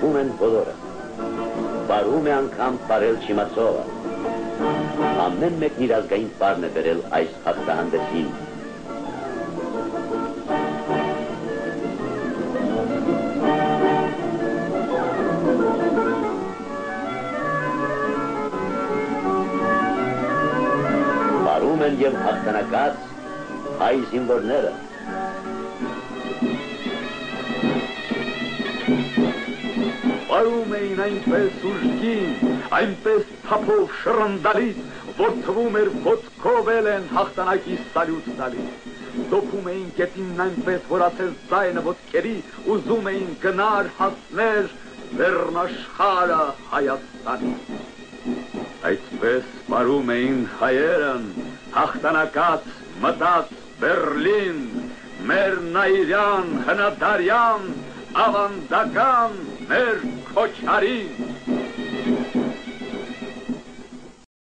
Բարում են բոլորը, բարում է անգամ բարել չիմացողը, ամեն մեկն իր ազգային պարն է բերել այս հաղթահանդեսին։ Բարում են և հաղթանակած հայ զինվորները, Բարում էին այնպես ուժգին, այնպես թափով շռնդալից, որ թվում էր ոտքով են հաղթանակի սալյուտ տալիս։ Դոփում էին գետինն այնպես, որ ասես ձայնը ոտքերի, ուզում էին գնար հասներ լեռնաշխարհը Հայաստանի։ Այդպես բարում էին հայերն, հաղթանակած մտած Բերլին, մեր Նայիրյան, Հնադարյան, ավանդական մեր Քոչարին։